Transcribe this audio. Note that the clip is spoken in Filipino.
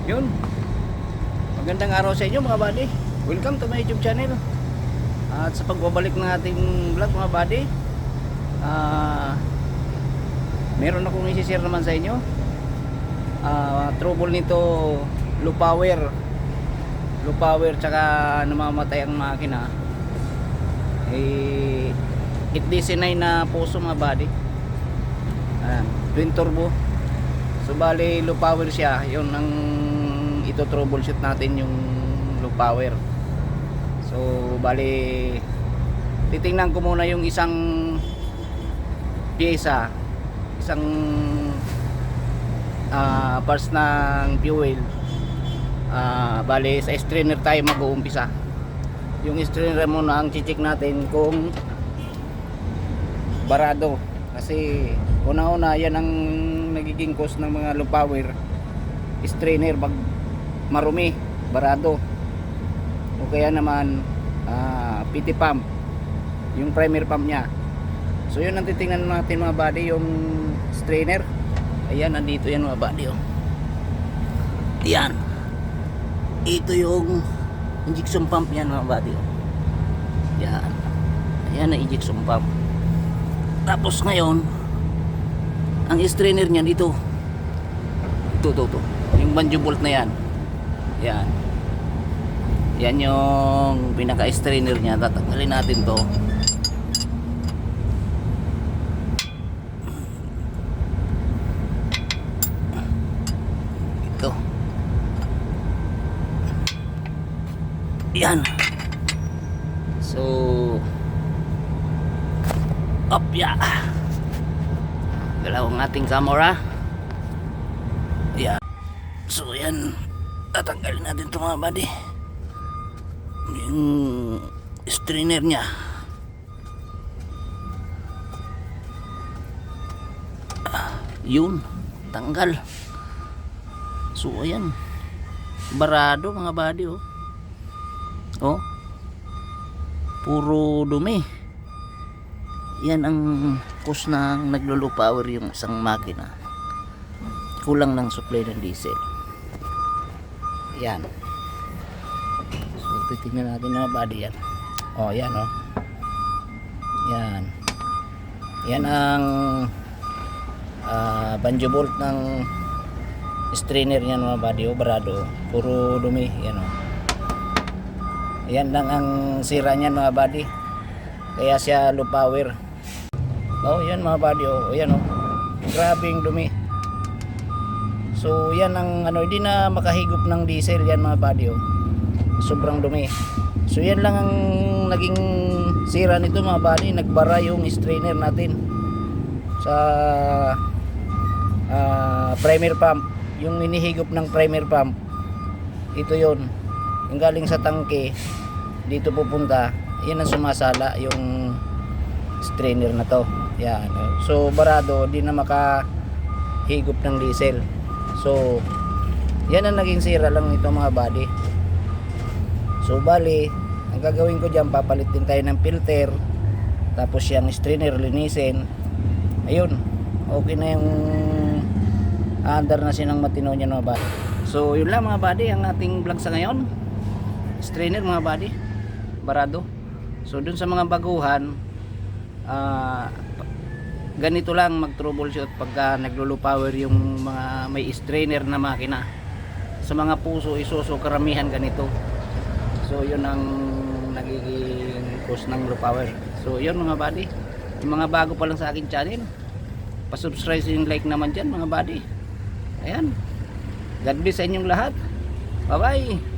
Yun. Magandang araw sa inyo mga buddy. Welcome to my YouTube channel. At sa pagbabalik ng ating vlog mga buddy, meron akong isi-share naman sa inyo. Trouble nito low power tsaka namamatay ang makina. It DC9 na puso mga buddy. Twin turbo. So bali low power siya. Yun ang ito troubleshoot natin, yung low power. So bali titingnan ko muna yung isang pyesa, isang parts ng fuel. Bali sa strainer tayo mag-uumpisa. Yung strainer muna ang check natin kung barado, kasi una-una yan ang nagiging cause ng mga low power. Strainer pag marumi, barado, o kaya naman PT pump, yung primer pump nya. So yun ang titingnan natin mga buddy, yung strainer. Ayan, nandito yan mga buddy, oh. Ayan, ito yung injection pump yan mga buddy, oh. Ayan, ayan na injection pump. Tapos ngayon ang strainer niyan ito, yung banjo bolt na yan. Yan, yan yung pinaka strainer niya. Tatanggalin natin to. Ito, yan. So up ya, galaw ang ating camera. Yan. So yan, tatanggalin natin ito mga buddy, yung strainer nya. Yun, tanggal. So ayan, barado mga buddy, oh. Oh, puro dumi. Yan ang cause na naglo-low power yung isang makina. Kulang ng supply ng diesel. Yan. So titingnan natin na body yan. Oh, yan, oh. Yan. Yan ang banjo bolt ng strainer niyan mga body, oh, barado. Puro dumi, yan, oh. Yan lang ang sira niyan mga body. Kaya siya low power. Oh, yan mga buddy, oh. Yan, oh. Grabing dumi. So yan ang hindi na makahigop ng diesel yan mga buddy, oh. Sobrang dumi. So yan lang ang naging sira nito mga buddy. Nagbara yung strainer natin sa primer pump. Yung inihigop ng primer pump, ito yon, yung galing sa tangke dito pupunta. Yan ang sumasala, yung strainer na to. Yan. So barado, di na makahigop ng diesel. So yan ang naging sira lang nito mga buddy. So bali, ang gagawin ko dyan, papalit din tayo ng filter, tapos yung strainer linisin. Ayun, okay na yung andar na sinang matino niya mga buddy. So yun lang mga buddy ang ating vlog sa ngayon. Strainer mga buddy, barado. So dun sa mga baguhan, ganito lang mag troubleshoot pagka naglo-low power yung mga may strainer na makina. Sa mga puso isuso karamihan ganito. So yun ang nagiging cause ng low power. So yun mga buddy, yung mga bago pa lang sa akin channel, pa-subscribe and like naman dyan mga buddy. Ayan, God bless sa inyong lahat. Bye bye.